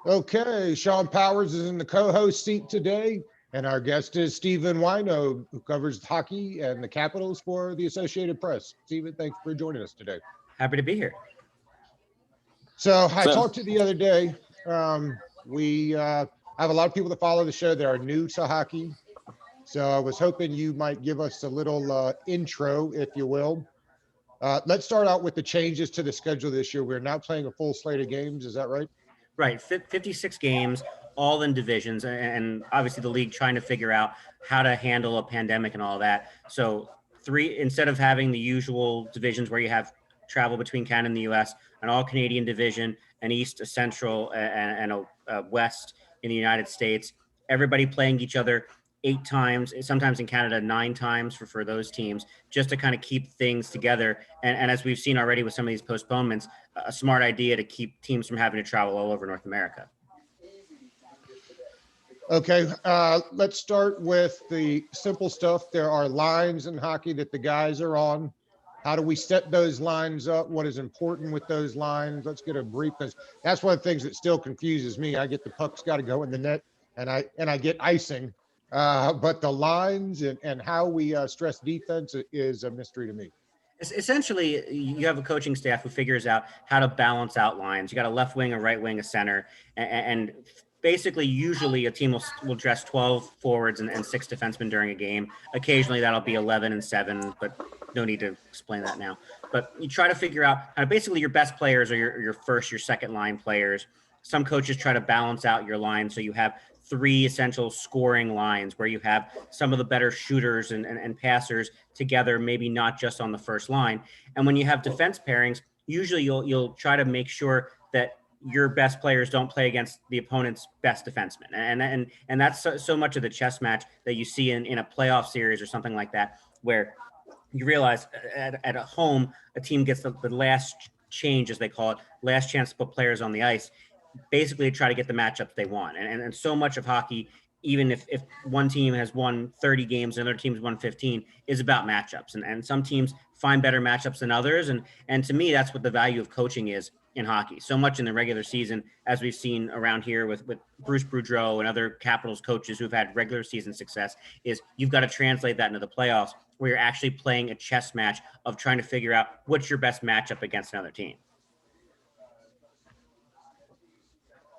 Okay, Shawn Powers is in the co-host seat today, and our guest is Stephen Whyno, who covers hockey and the Capitals for the Associated Press. Stephen, thanks for joining us today. Happy to be here. So I So, talked to you the other day. We have a lot of people that follow the show that are new to hockey. So I was hoping you might give us a little intro, if you will. Let's start out with the changes to the schedule this year. We're now playing a full slate of games. Is that right? Right, 56 games, all in divisions, and obviously the league trying to figure out how to handle a pandemic and all that. So three, instead of having the usual divisions where you have travel between Canada and the U.S., an all Canadian division, an East, a Central, and a West in the United States, everybody playing each other 8 times, sometimes in Canada 9 times for those teams, just to kind of keep things together. And as we've seen already with some of these postponements, a smart idea to keep teams from having to travel all over North America. Okay, let's start with the simple stuff. There are lines in hockey that the guys are on. How do we set those lines up? What is important with those lines? Let's get a brief, because that's one of the things that still confuses me. I get the puck's got to go in the net, and I get icing, but the lines and how we stress defense is a mystery to me. Essentially, you have a coaching staff who figures out how to balance out lines. You got a left wing, a right wing, a center, and basically, usually a team will dress 12 forwards and 6 defensemen during a game. Occasionally, that'll be 11 and 7, but no need to explain that now. But you try to figure out basically your best players are your first, your second line players. Some coaches try to balance out your line so you have 3 essential scoring lines where you have some of the better shooters and passers together, maybe not just on the first line. And when you have defense pairings, usually you'll try to make sure that your best players don't play against the opponent's best defenseman. And that's so much of the chess match that you see in a playoff series or something like that, where you realize at a home, a team gets the last change, as they call it, last chance to put players on the ice, basically to try to get the matchups they want. And so much of hockey, even if one team has won 30 games and another team's won 15, is about matchups. And some teams find better matchups than others. And to me, that's what the value of coaching is in hockey. So much in the regular season, as we've seen around here with Bruce Boudreau and other Capitals coaches who've had regular season success, is you've got to translate that into the playoffs where you're actually playing a chess match of trying to figure out what's your best matchup against another team.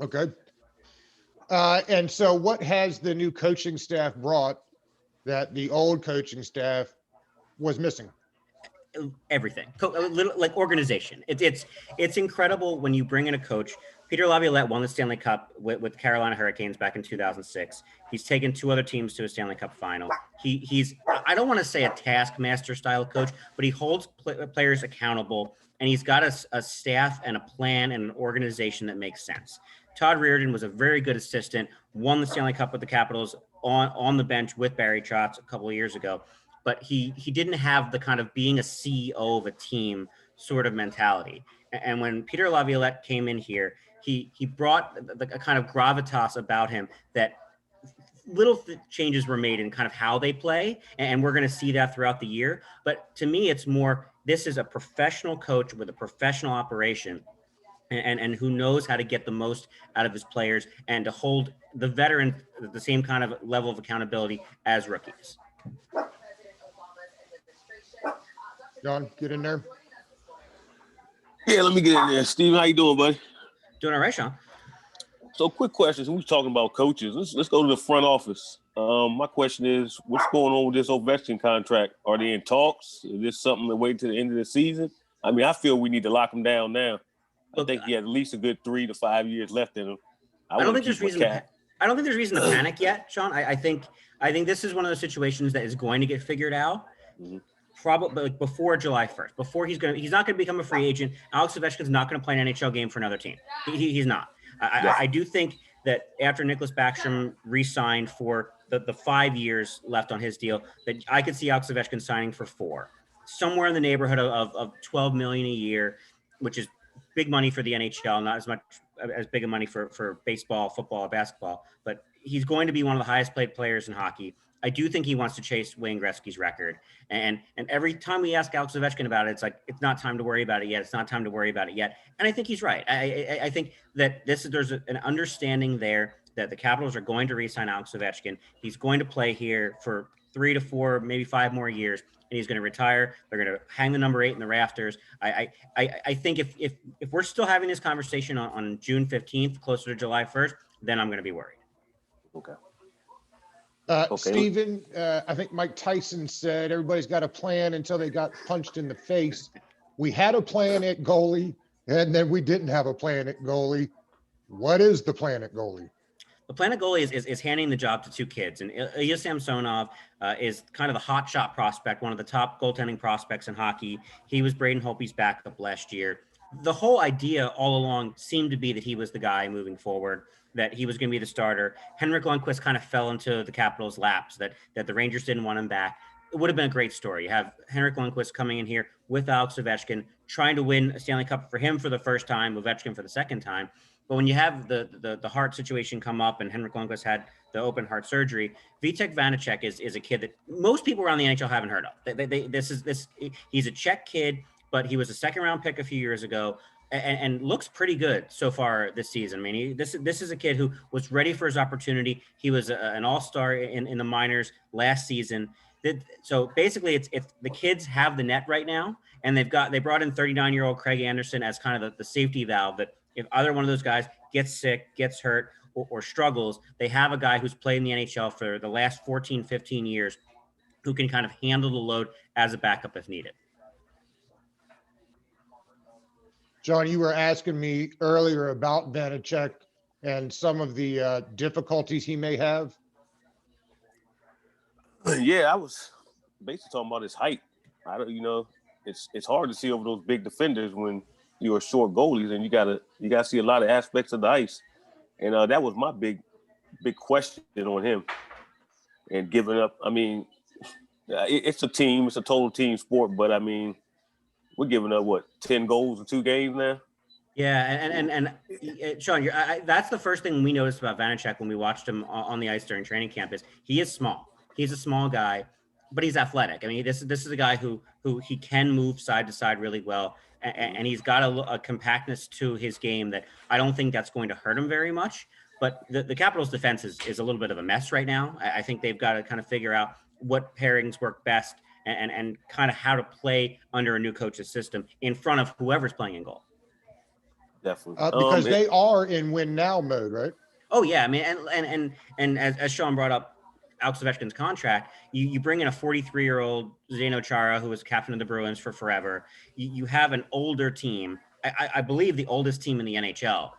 Okay. And so what has the new coaching staff brought that the old coaching staff was missing? Everything, like organization. It's incredible when you bring in a coach. Peter Laviolette won the Stanley Cup with Carolina Hurricanes back in 2006. He's taken 2 other teams to a Stanley Cup final. He's, I don't want to say a taskmaster style coach, but he holds players accountable, and he's got a staff and a plan and an organization that makes sense. Todd Reardon was a very good assistant, won the Stanley Cup with the Capitals on the bench with Barry Trotz a couple of years ago, but he didn't have the kind of being a CEO of a team sort of mentality. And when Peter Laviolette came in here, he brought a kind of gravitas about him that little changes were made in kind of how they play, and we're going to see that throughout the year. But to me, it's more, this is a professional coach with a professional operation, and who knows how to get the most out of his players and to hold the veterans the same kind of level of accountability as rookies. John, get in there. yeah, let me get in there. Steve, how you doing, buddy? Doing all right, Shawn. So, quick questions. We were talking about coaches. Let's go to the front office. My question is, what's going on with this Ovechkin contract? Are they in talks? Is this something to wait to the end of the season? I mean, I feel we need to lock him down now. I think he had at least a good 3 to 5 years left in him. I don't think there's reason to panic yet, Shawn. I think this is one of those situations that is going to get figured out. Mm-hmm. Probably like before July 1st. Before he's not going to become a free agent. Alex Ovechkin's not going to play an NHL game for another team. He's not. I do think that after Nicholas Backstrom re-signed for the 5 years left on his deal, that I could see Alex Ovechkin signing for 4, somewhere in the neighborhood of $12 million a year, which is big money for the NHL, not as much as big a money for baseball, football, basketball, but he's going to be one of the highest paid players in hockey. I do think he wants to chase Wayne Gretzky's record. And every time we ask Alex Ovechkin about it, it's like, it's not time to worry about it yet. It's not time to worry about it yet. And I think he's right. I think that there's an understanding there that the Capitals are going to re-sign Alex Ovechkin. He's going to play here for 3 to 4, maybe 5 more years, and he's going to retire. They're going to hang the number 8 in the rafters. I think if we're still having this conversation on June 15th, closer to July 1st, then I'm going to be worried. Okay. Steven, I think Mike Tyson said everybody's got a plan until they got punched in the face. We had a plan at goalie, and then we didn't have a plan at goalie. What is the plan at goalie? The plan at goalie is handing the job to 2 kids. And Ilya Samsonov is kind of the hot shot prospect, one of the top goaltending prospects in hockey. He was Braden Holtby's backup last year. The whole idea all along seemed to be that he was the guy moving forward, that he was going to be the starter. Henrik Lundqvist kind of fell into the Capitals' laps, that the Rangers didn't want him back. It would have been a great story. You have Henrik Lundqvist coming in here with Alex Ovechkin, trying to win a Stanley Cup for him for the first time, Ovechkin for the second time. But when you have the heart situation come up and Henrik Lundqvist had the open heart surgery, Vitek Vanacek is a kid that most people around the NHL haven't heard of. He's a Czech kid, but he was a second-round pick a few years ago. And looks pretty good so far this season. I mean, this is a kid who was ready for his opportunity. He was an all-star in the minors last season. So basically, it's the kids have the net right now, and they brought in 39-year-old Craig Anderson as kind of the safety valve, that if either one of those guys gets sick, gets hurt, or struggles, they have a guy who's played in the NHL for the last 14, 15 years who can kind of handle the load as a backup if needed. John, you were asking me earlier about Vanacek and some of the difficulties he may have. Yeah, I was basically talking about his height. It's hard to see over those big defenders when you're short goalies, and you gotta see a lot of aspects of the ice. And that was my big question on him. And giving up, I mean, it's a team, it's a total team sport, but I mean, we're giving up 10 goals in 2 games now. Yeah, and Shawn, that's the first thing we noticed about Vanacek when we watched him on the ice during training camp is he is small. He's a small guy, but he's athletic. I mean, this is a guy who he can move side to side really well, and he's got a compactness to his game that I don't think that's going to hurt him very much. But the Capitals' defense is a little bit of a mess right now. I think they've got to kind of figure out what pairings work best and kind of how to play under a new coach's system in front of whoever's playing in goal. Definitely. Because they are in win now mode, right? Oh yeah. I mean, and as Shawn brought up Alex Ovechkin's contract, you bring in a 43-year-old Zdeno Chara, who was captain of the Bruins for forever. You have an older team. I believe the oldest team in the NHL.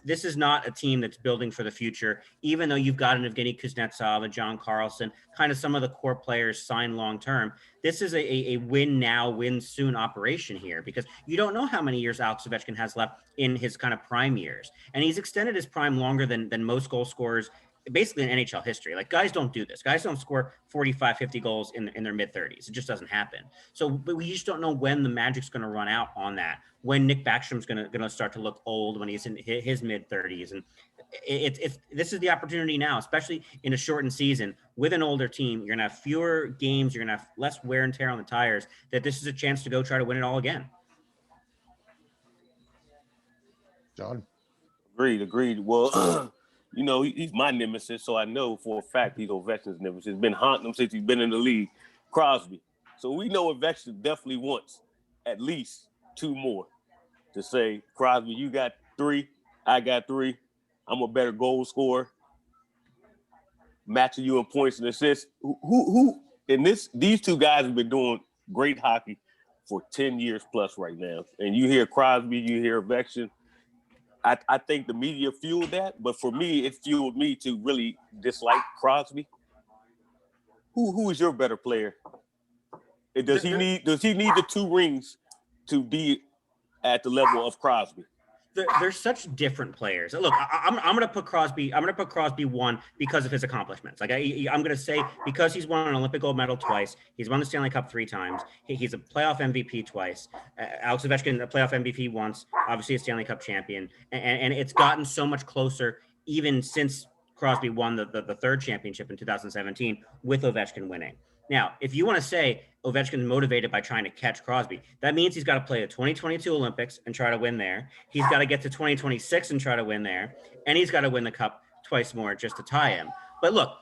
This is not a team that's building for the future, even though you've got an Evgeny Kuznetsov, a John Carlson, kind of some of the core players signed long-term. This is a win now, win soon operation here, because you don't know how many years Alex Ovechkin has left in his kind of prime years. And he's extended his prime longer than most goal scorers, basically in NHL history. Like, guys don't do this. Guys don't score 45, 50 goals in their mid-30s. It just doesn't happen. So, but we just don't know when the magic's going to run out on that, when Nick Backstrom's going to start to look old when he's in his mid-30s. And this is the opportunity now, especially in a shortened season with an older team. You're going to have fewer games. You're going to have less wear and tear on the tires, that this is a chance to go try to win it all again. John? Agreed. Well, he's my nemesis, so I know for a fact he's Ovechkin's nemesis. He's been haunting him since he's been in the league, Crosby. So we know Ovechkin definitely wants at least 2 more to say, Crosby, you got 3, I got 3. I'm a better goal scorer, matching you in points and assists. Who in these 2 guys have been doing great hockey for 10 years plus right now. And you hear Crosby, you hear Ovechkin. I think the media fueled that, but for me, it fueled me to really dislike Crosby. Who is your better player? And does he need the 2 rings to be at the level of Crosby? They're such different players. Look, I'm going to put Crosby. I'm going to put Crosby 1 because of his accomplishments. Like I'm going to say, because he's won an Olympic gold medal twice, he's won the Stanley Cup 3 times. He's a playoff MVP twice. Alex Ovechkin, a playoff MVP once. Obviously, a Stanley Cup champion, and it's gotten so much closer even since Crosby won the third championship in 2017 with Ovechkin winning. Now, if you want to say Ovechkin's motivated by trying to catch Crosby, that means he's got to play the 2022 Olympics and try to win there. He's got to get to 2026 and try to win there. And he's got to win the cup twice more just to tie him. But look,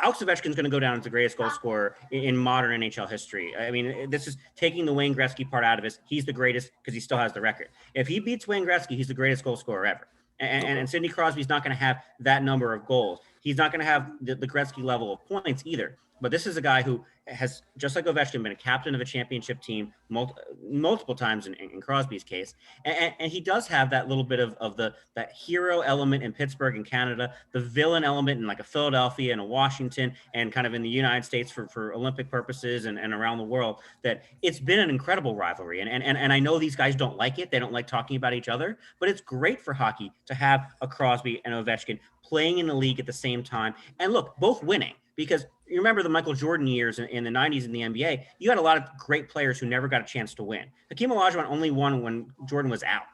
Alex Ovechkin's going to go down as the greatest goal scorer in modern NHL history. I mean, this is taking the Wayne Gretzky part out of it. He's the greatest because he still has the record. If he beats Wayne Gretzky, he's the greatest goal scorer ever. And Sidney Crosby's not going to have that number of goals. He's not going to have the Gretzky level of points either. But this is a guy who has, just like Ovechkin, been a captain of a championship team multiple times in Crosby's case. And he does have that little bit of that hero element in Pittsburgh and Canada, the villain element in like a Philadelphia and a Washington, and kind of in the United States for Olympic purposes and around the world, that it's been an incredible rivalry. And I know these guys don't like it. They don't like talking about each other, but it's great for hockey to have a Crosby and Ovechkin playing in the league at the same time. And look, both winning. Because you remember the Michael Jordan years in the 90s in the NBA, you had a lot of great players who never got a chance to win. Hakeem Olajuwon only won when Jordan was out.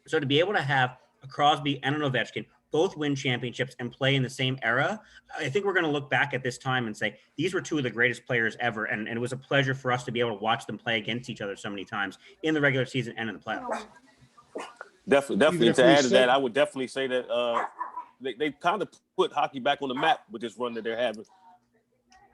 So to be able to have a Crosby and an Ovechkin both win championships and play in the same era, I think we're going to look back at this time and say, these were two of the greatest players ever. And it was a pleasure for us to be able to watch them play against each other so many times in the regular season and in the playoffs. Definitely. To add to that, I would definitely say that they kind of put hockey back on the map with this run that they're having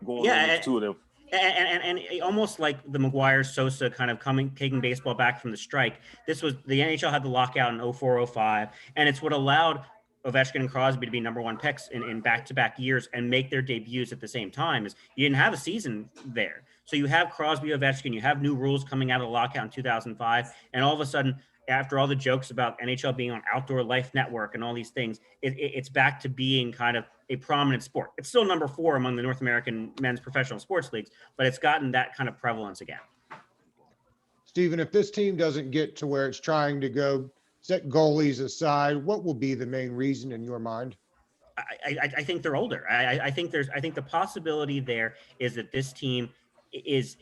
going on with two of them. And almost like the McGuire-Sosa kind of taking baseball back from the strike. This was the NHL had the lockout in 04-05, and it's what allowed Ovechkin and Crosby to be number one picks in back-to-back years and make their debuts at the same time. Is you didn't have a season there. So you have Crosby, Ovechkin, you have new rules coming out of the lockout in 2005, and all of a sudden, after all the jokes about NHL being on Outdoor Life Network and all these things, it's back to being kind of a prominent sport. It's still number 4 among the North American men's professional sports leagues, but it's gotten that kind of prevalence again. Stephen, if this team doesn't get to where it's trying to go, set goalies aside, what will be the main reason in your mind? I think they're older. I think the possibility there is that this team is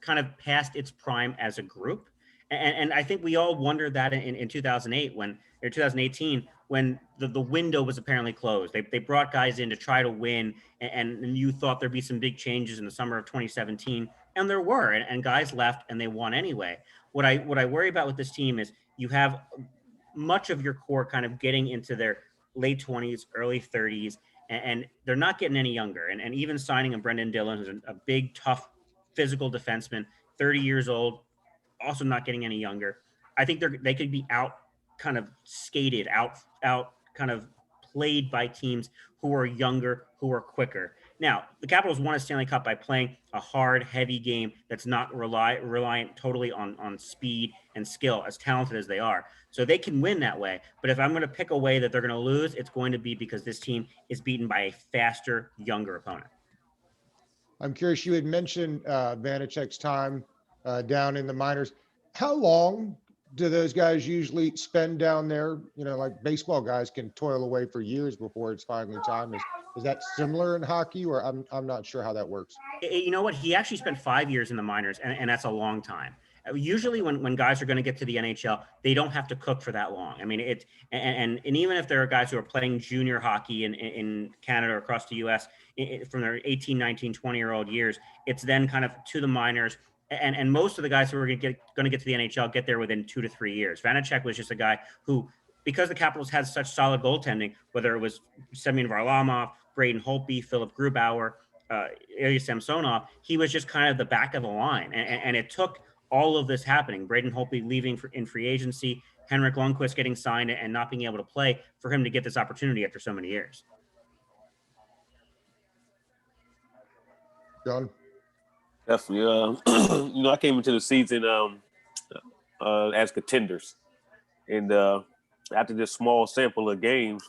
kind of past its prime as a group. And I think we all wondered that in 2018 when the window was apparently closed. They brought guys in to try to win, and you thought there'd be some big changes in the summer of 2017, and there were, and guys left and they won anyway. What I worry about with this team is you have much of your core kind of getting into their late 20s, early 30s, and they're not getting any younger. And even signing a Brendan Dillon, who's a big, tough, physical defenseman, 30 years old, also not getting any younger. I think they could be out kind of skated, out kind of played by teams who are younger, who are quicker. Now, the Capitals won a Stanley Cup by playing a hard, heavy game that's not reliant totally on speed and skill, as talented as they are. So they can win that way. But if I'm going to pick a way that they're going to lose, it's going to be because this team is beaten by a faster, younger opponent. I'm curious, you had mentioned Vanecek's time down in the minors. How long do those guys usually spend down there? You know, like baseball guys can toil away for years before it's finally time. Is that similar in hockey, or I'm not sure how that works? You know what? He actually spent 5 years in the minors, and that's a long time. Usually when guys are going to get to the NHL, they don't have to cook for that long. I mean, and even if there are guys who are playing junior hockey in Canada or across the U.S. From their 18, 19, 20-year-old years, it's then kind of to the minors. And most of the guys who are going to get to the NHL get there within 2 to 3 years. Vanecek was just a guy who, because the Capitals had such solid goaltending, whether it was Semyon Varlamov, Braden Holtby, Philip Grubauer, Ilya Samsonov, he was just kind of the back of the line. And it took all of this happening, Braden Holtby leaving in free agency, Henrik Lundqvist getting signed and not being able to play, for him to get this opportunity after so many years. John? Definitely. I came into the season as contenders. And after this small sample of games,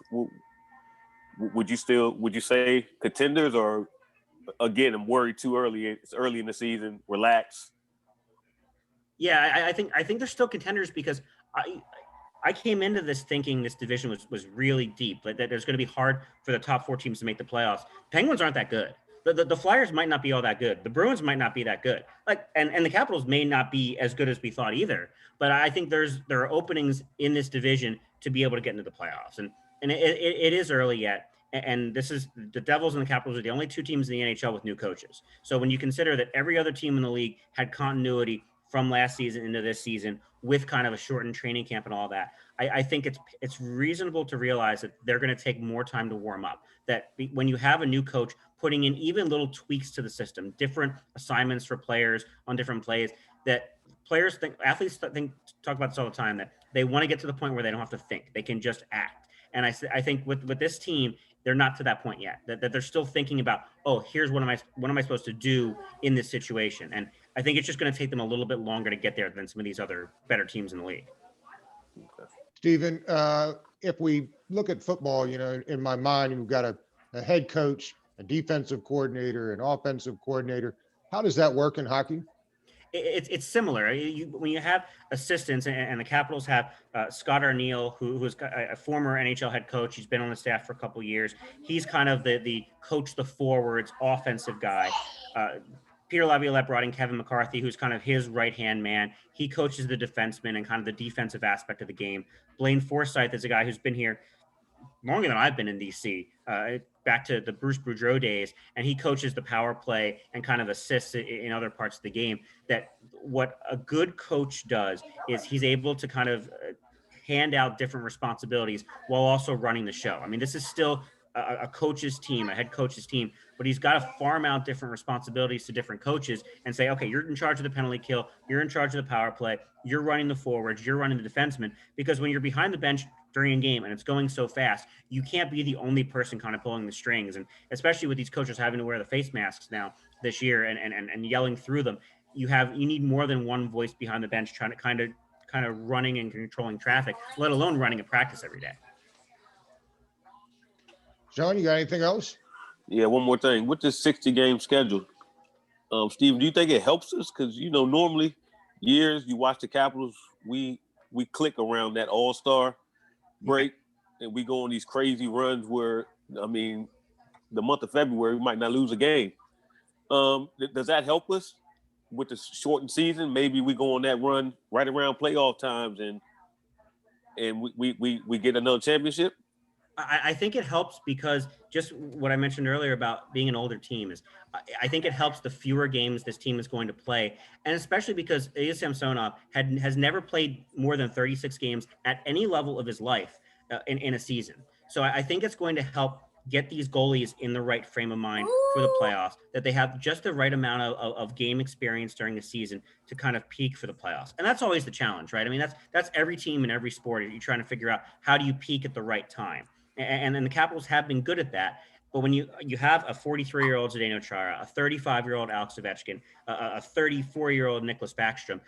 would you say contenders, or again, I'm worried too early? It's early in the season. Relax. Yeah, I think they're still contenders because I came into this thinking this division was really deep, that it's going to be hard for the top 4 teams to make the playoffs. Penguins aren't that good. The Flyers might not be all that good. The Bruins might not be that good. And the Capitals may not be as good as we thought either. But I think there are openings in this division to be able to get into the playoffs. And it is early yet. And this is the Devils and the Capitals are the only two teams in the NHL with new coaches. So when you consider that every other team in the league had continuity from last season into this season with kind of a shortened training camp and all that, I think it's reasonable to realize that they're going to take more time to warm up. That when you have a new coach putting in even little tweaks to the system, different assignments for players on different plays, that players think, athletes think, talk about this all the time, that they want to get to the point where they don't have to think, they can just act. And I think with this team, they're not to that point yet. That they're still thinking about, oh, here's what am I supposed to do in this situation? And I think it's just going to take them a little bit longer to get there than some of these other better teams in the league. Stephen, if we look at football, in my mind, we've got a head coach, a defensive coordinator, an offensive coordinator. How does that work in hockey? It's similar. When you have assistants, and the Capitals have Scott Arniel, who's a former NHL head coach. He's been on the staff for a couple of years. He's kind of the coach the forwards, offensive guy. Peter Laviolette brought in Kevin McCarthy, who's kind of his right-hand man. He coaches the defensemen and kind of the defensive aspect of the game. Blaine Forsythe is a guy who's been here longer than I've been in DC, back to the Bruce Boudreau days, and he coaches the power play and kind of assists in other parts of the game. That what a good coach does is he's able to kind of hand out different responsibilities while also running the show. I mean, this is still a coach's team, a head coach's team, but he's got to farm out different responsibilities to different coaches and say, okay, you're in charge of the penalty kill, you're in charge of the power play, you're running the forwards, you're running the defensemen, because when you're behind the bench during a game and it's going so fast, you can't be the only person kind of pulling the strings. And especially with these coaches having to wear the face masks now this year and yelling through them, you need more than one voice behind the bench trying to kind of running and controlling traffic, let alone running a practice every day. Shawn, you got anything else? Yeah, one more thing. With this 60-game schedule, Steve, do you think it helps us? Because, normally years you watch the Capitals, we click around that all-star break, and we go on these crazy runs where, the month of February, we might not lose a game. Does that help us with the shortened season? Maybe we go on that run right around playoff times and we get another championship? I think it helps because just what I mentioned earlier about being an older team is I think it helps the fewer games this team is going to play. And especially because Ilya Samsonov has never played more than 36 games at any level of his life in a season. So I think it's going to help get these goalies in the right frame of mind for the playoffs, that they have just the right amount of game experience during the season to kind of peak for the playoffs. And that's always the challenge, right? I mean, that's every team in every sport. You're trying to figure out how do you peak at the right time. And the Capitals have been good at that. But when you have a 43-year-old Zdeno Chara, a 35-year-old Alex Ovechkin, a 34-year-old Nicholas Backstrom,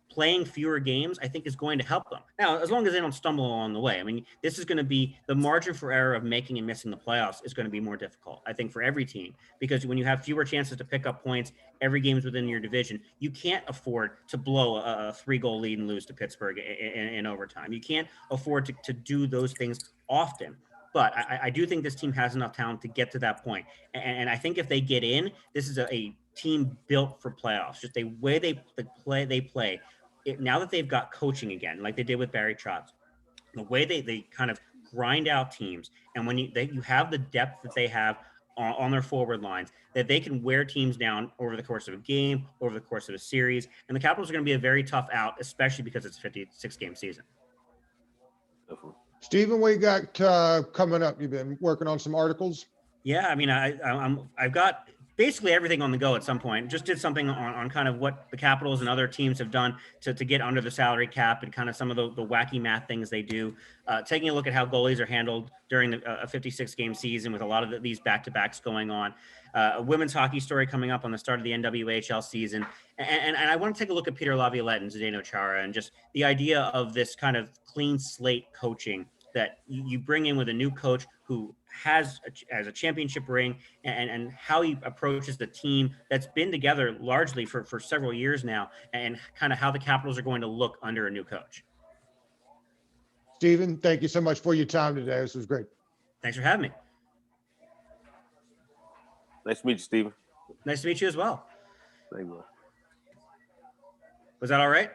playing fewer games, I think is going to help them. Now, as long as they don't stumble along the way. I mean, this is going to be the margin for error of making and missing the playoffs is going to be more difficult, I think, for every team, because when you have fewer chances to pick up points, every game's within your division, you can't afford to blow a 3-goal lead and lose to Pittsburgh in overtime. You can't afford to do those things often. But I do think this team has enough talent to get to that point. And I think if they get in, this is a team built for playoffs. Just the way they play. Now that they've got coaching again, like they did with Barry Trotz, the way they kind of grind out teams, and when you have the depth that they have on their forward lines, that they can wear teams down over the course of a game, over the course of a series. And the Capitals are going to be a very tough out, especially because it's a 56-game season. Definitely. Stephen, what you got coming up? You've been working on some articles? Yeah, I mean, I've got basically everything on the go at some point. Just did something on kind of what the Capitals and other teams have done to get under the salary cap and kind of some of the wacky math things they do. Taking a look at how goalies are handled during a 56-game season with a lot of these back-to-backs going on. A women's hockey story coming up on the start of the NWHL season. And I want to take a look at Peter Laviolette and Zdeno Chara and just the idea of this kind of clean slate coaching that you bring in with a new coach who has a championship ring and how he approaches the team that's been together largely for several years now, and kind of how the Capitals are going to look under a new coach. Stephen, thank you so much for your time today. This was great. Thanks for having me. Nice to meet you, Stephen. Nice to meet you as well. Thank you. Was that all right?